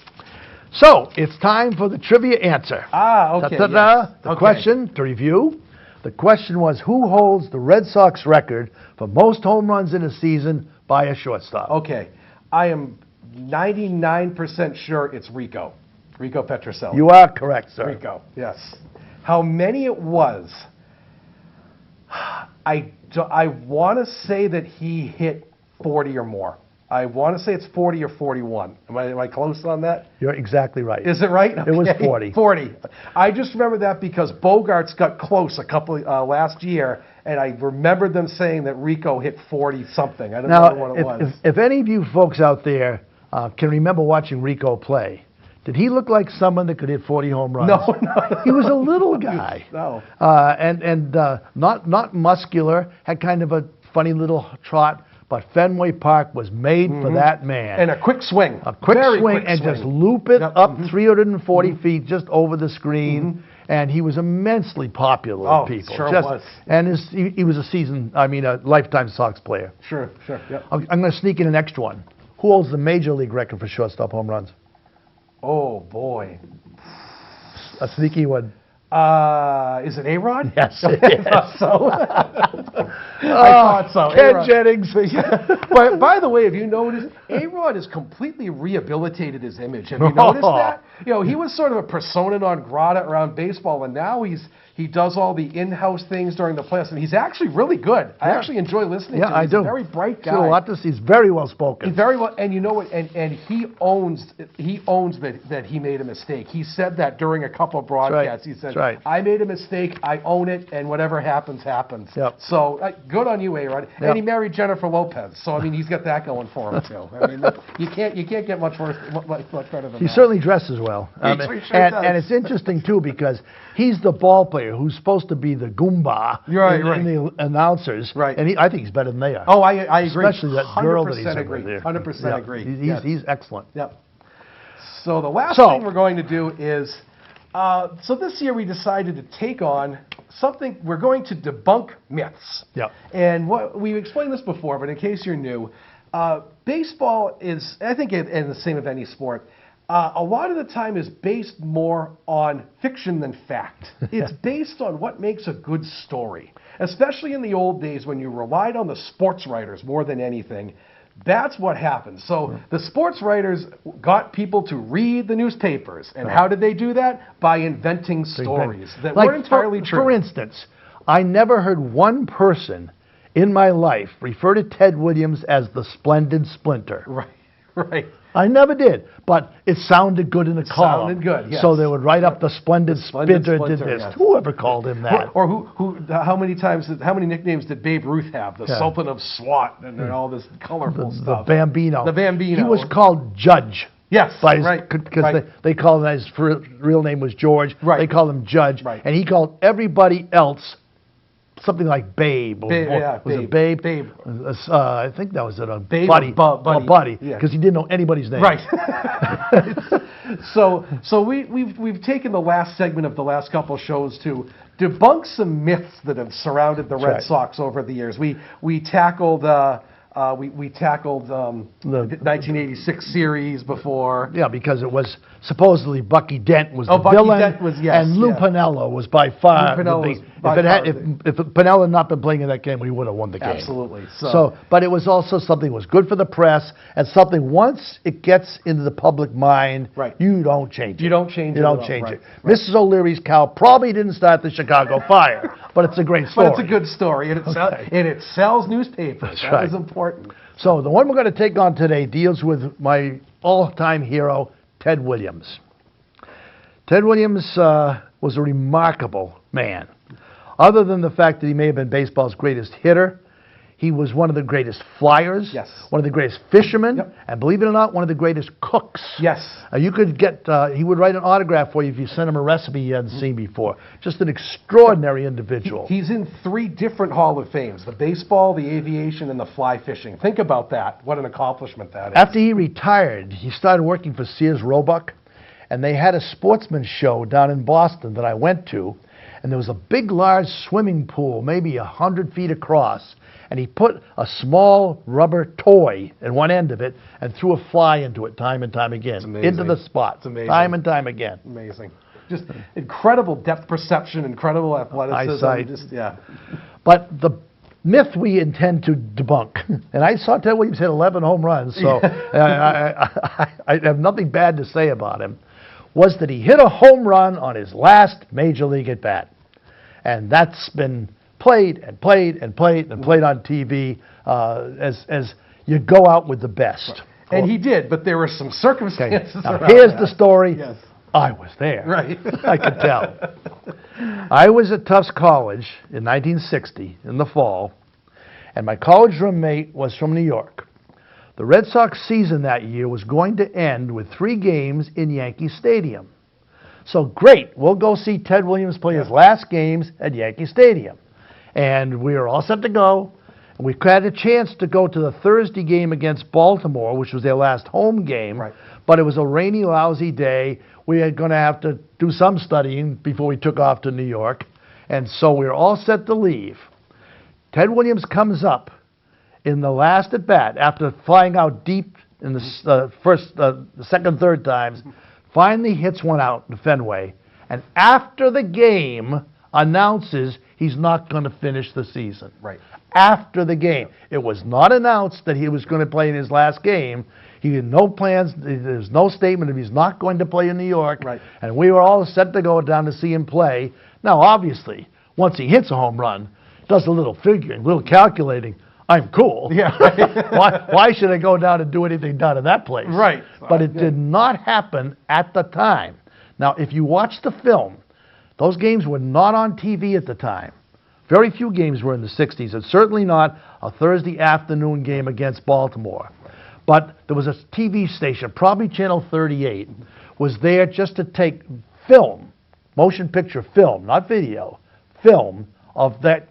So it's time for the trivia answer. Okay. The question to review. The question was, who holds the Red Sox record for most home runs in a season by a shortstop? Okay. I am 99% sure it's Rico Petrocelli. You are correct, sir. Rico, yes. How many it was, I want to say that he hit 40 or more. I want to say it's 40 or 41. Am I close on that? You're exactly right. Is it right? Okay. It was 40. 40. I just remember that because Bogarts got close a couple last year, and I remembered them saying that Rico hit 40-something. I don't know what it was. If any of you folks out there can remember watching Rico play, did he look like someone that could hit 40 home runs? No. He was a little guy. No. And not muscular, had kind of a funny little trot. but Fenway Park was made for that man. And a quick swing. A quick Very swing, quick and swing. just loop it up 340 feet just over the screen. And he was immensely popular with people. Sure was. And he was a lifetime Sox player. Sure. Yep. I'm going to sneak in an extra one. Who holds the major league record for shortstop home runs? Oh, boy. A sneaky one. Is it A-Rod? Yes. I thought so. I thought so. Ken A-Rod. Jennings. But by the way, have you noticed, A-Rod has completely rehabilitated his image. Have you noticed that? He was sort of a persona non grata around baseball, and now he does all the in-house things during the playoffs, and he's actually really good. I actually enjoy listening to him. He's I do. a very bright guy. He's a lot to see. He's very well spoken. He's very well, and you know what? And he owns that he made a mistake. He said that during a couple of broadcasts. He said, "I made a mistake. I own it, and whatever happens, happens." Yep. So good on you, A-Rod. And he married Jennifer Lopez, so I mean, he's got that going for him too. I mean, you can't get much worse, much better than that. He certainly dresses well. He sure does. And it's interesting too because he's the ball player who's supposed to be the Goomba in the announcers. Right. And I think he's better than they are. Oh, I agree. Especially that girl that he's agree. over there. 100% agree. He's excellent. Yep. So the last thing we're going to do is, so this year we decided to take on something, we're going to debunk myths. Yep. And we've explained this before, but in case you're new, baseball is, I think, and the same of any sport, a lot of the time is based more on fiction than fact. It's based on what makes a good story. Especially in the old days when you relied on the sports writers more than anything. That's what happened. So the sports writers got people to read the newspapers. And how did they do that? By inventing stories that weren't entirely true. For instance, I never heard one person in my life refer to Ted Williams as the Splendid Splinter. Right. I never did, but it sounded good in a column. Sounded good, yes. So they would write up the Splendid Splinter did this. Yes. Whoever called him that? Or how many nicknames did Babe Ruth have? The Sultan of SWAT and all this colorful stuff. The Bambino. The Bambino. He was called Judge. Yes, Because they called him, his real name was George. Right. They called him Judge. Right. And he called everybody else something like Babe. Was it Babe? Babe. I think that was it. Babe Buddy. Buddy. Because he didn't know anybody's name. Right. So we've taken the last segment of the last couple shows to debunk some myths that have surrounded the Red Sox over the years. We tackled the 1986 series before. Yeah, because it was supposedly Bucky Dent was the Bucky villain, Dent was, yes, and Lou Piniella was by far if Piniella had not been playing in that game, we would have won the game. Absolutely. But it was also something that was good for the press, and something once it gets into the public mind, you don't change it. You don't change it. Right. Mrs. O'Leary's cow probably didn't start the Chicago fire, but it's a great story. But it's a good story, and it sells newspapers. That is important. So the one we're going to take on today deals with my all-time hero, Ted Williams. Ted Williams was a remarkable man. Other than the fact that he may have been baseball's greatest hitter, he was one of the greatest flyers, one of the greatest fishermen, and believe it or not, one of the greatest cooks. Yes. You could get, he would write an autograph for you if you sent him a recipe you hadn't seen before. Just an extraordinary individual. He's in 3 different Hall of Fames, the baseball, the aviation, and the fly fishing. Think about that. What an accomplishment that is. After he retired, he started working for Sears Roebuck, and they had a sportsman show down in Boston that I went to, and there was a big, large swimming pool, maybe 100 feet across, and he put a small rubber toy in one end of it and threw a fly into it time and time again, into the spot, time and time again. Amazing. Just incredible depth perception, incredible athleticism. Eyesight. But the myth we intend to debunk, and I saw Ted Williams hit 11 home runs, so I have nothing bad to say about him, was that he hit a home run on his last major league at bat. And that's been played and played and played and played on TV as you go out with the best. And he did, but there were some circumstances. Now, here's the story. I was there. Right. I could tell. I was at Tufts College in 1960 in the fall, and my college roommate was from New York. The Red Sox season that year was going to end with 3 games in Yankee Stadium. So great, we'll go see Ted Williams play his last games at Yankee Stadium. And we were all set to go, We had a chance to go to the Thursday game against Baltimore, which was their last home game, Right. but it was a rainy, lousy day. We were going to have to do some studying before we took off to New York, and so we were all set to leave. Ted Williams comes up in the last at bat after flying out deep in the second, third times, finally hits one out in Fenway, and after the game announces he's not going to finish the season. Right. After the game. It was not announced that he was going to play in his last game. He had no plans. There's no statement of he's not going to play in New York. Right. And we were all set to go down to see him play. Now, obviously, once he hits a home run, does a little figuring, a little calculating. I'm cool. Yeah. why should I go down and do anything down in that place? Right. But it did not happen at the time. Now, if you watch the film, those games were not on TV at the time. Very few games were in the 60s, and certainly not a Thursday afternoon game against Baltimore. But there was a TV station, probably Channel 38, was there just to take film, motion picture film, not video, film of that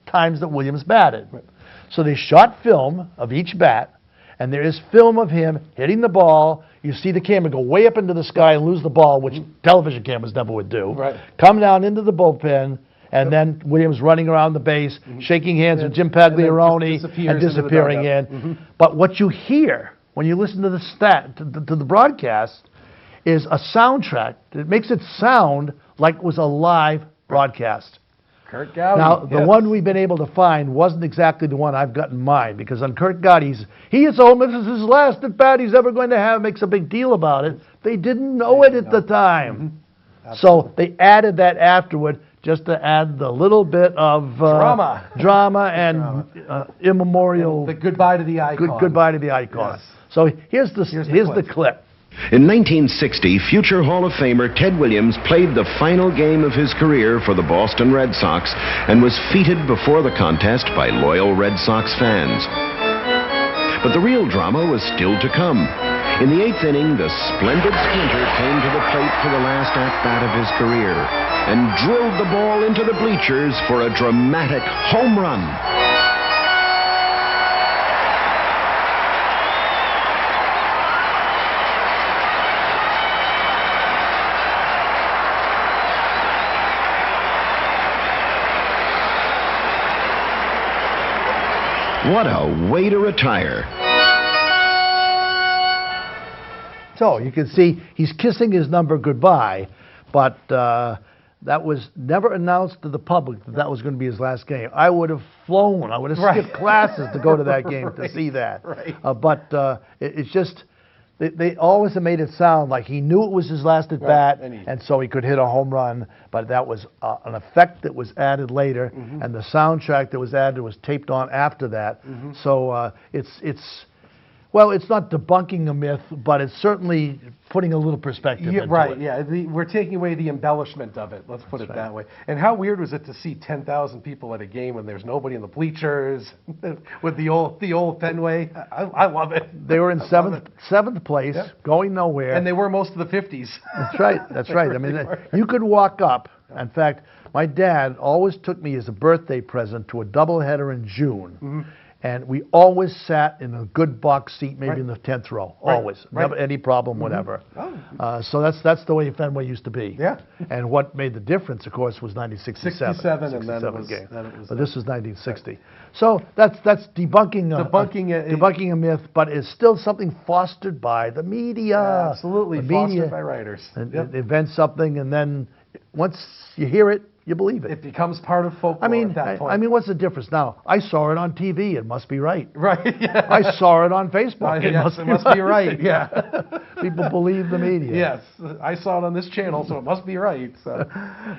times that Williams batted. Right. So they shot film of each bat, and there is film of him hitting the ball. You see the camera go way up into the sky and lose the ball, which television cameras never would do. Right. Come down into the bullpen, and then Williams running around the base, shaking hands with Jim Pagliarone, and disappearing in. But what you hear when you listen to the broadcast is a soundtrack that makes it sound like it was a live broadcast. Kurt Gowdy. Now, the one we've been able to find wasn't exactly the one I've got in mind, because on Kurt Gowdy, he is home, this is his last at bat he's ever going to have, makes a big deal about it. They didn't know it at the time. So they added that afterward just to add the little bit of drama and immemorial. The goodbye to the icon. Goodbye to the icon. Yes. So here's the clip. In 1960, future Hall of Famer Ted Williams played the final game of his career for the Boston Red Sox and was feted before the contest by loyal Red Sox fans. But the real drama was still to come. In the 8th inning, the splendid Splinter came to the plate for the last at-bat of his career and drilled the ball into the bleachers for a dramatic home run. What a way to retire. So you can see he's kissing his number goodbye, but that was never announced to the public that that was going to be his last game. I would have flown. I would have skipped classes to go to that game to see that. Right. But it's just, they always have made it sound like he knew it was his last at bat, and so he could hit a home run. But that was an effect that was added later, and the soundtrack that was added was taped on after that. So well, it's not debunking a myth, but it's certainly putting a little perspective into it. Yeah. We're taking away the embellishment of it. Let's put it that way. And how weird was it to see 10,000 people at a game when there's nobody in the bleachers with the old Fenway? I love it. They were in seventh place, going nowhere, and they were most of the 50s. That's right. That's right. I mean, you could walk up. In fact, my dad always took me as a birthday present to a doubleheader in June. And we always sat in a good box seat, maybe in the 10th row, always. Never any problem, whatever. So that's the way Fenway used to be. Yeah. And what made the difference, of course, was 1967. 67, and then it was, game. But this was 1960. So that's debunking a myth, but it's still something fostered by the media. Absolutely, the fostered media by writers. It invents something, and then once you hear it, you believe it. It becomes part of folklore at that point. I mean, what's the difference now? I saw it on TV. It must be right. Right. Yeah. I saw it on Facebook. It must be right. Yeah. People believe the media. Yes. I saw it on this channel, so it must be right. So,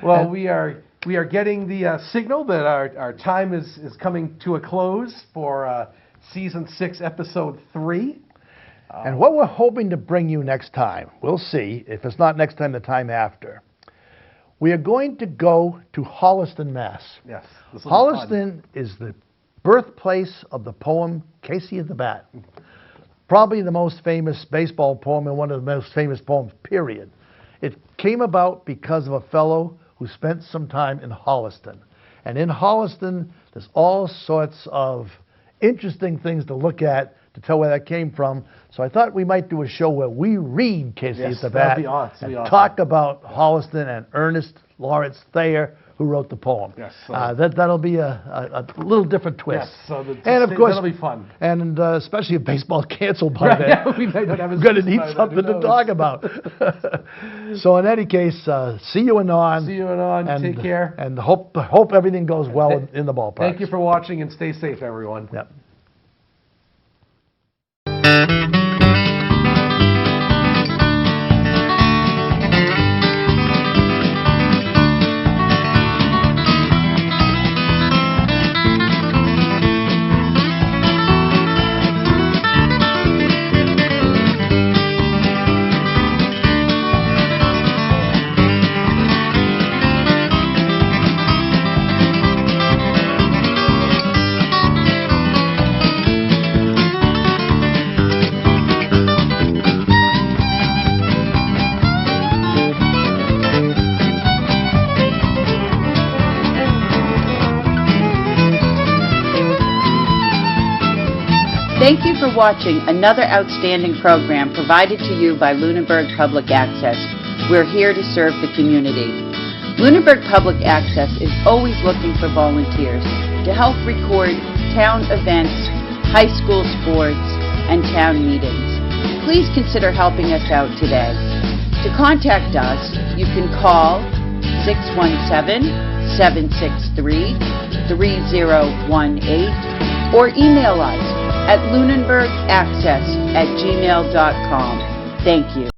well, we are getting the signal that our time is coming to a close for season 6, episode 3. And what we're hoping to bring you next time, we'll see. If it's not next time, the time after. We are going to go to Holliston, Mass. Yes. Holliston is the birthplace of the poem Casey at the Bat. Probably the most famous baseball poem and one of the most famous poems, period. It came about because of a fellow who spent some time in Holliston. And in Holliston, there's all sorts of interesting things to look at to tell where that came from. So I thought we might do a show where we read Casey Yes, at the that'd Bat be awesome. and That'd be talk about Holliston and Ernest Lawrence Thayer, who wrote the poem. Yes, that'll be a little different twist. Yes, so and of course, that'll be fun. And especially if baseball's canceled by Right, then, yeah, we might not have we're going to need by then, something who to knows? talk about. So in any case, see you anon. See you anon. Take care. And hope everything goes well in the ballpark. Thank you for watching, and stay safe, everyone. Yep. Thank you for watching another outstanding program provided to you by Lunenburg Public Access. We're here to serve the community. Lunenburg Public Access is always looking for volunteers to help record town events, high school sports, and town meetings. Please consider helping us out today. To contact us, you can call 617-763-3018 or email us at lunenburgaccess@gmail.com. Thank you.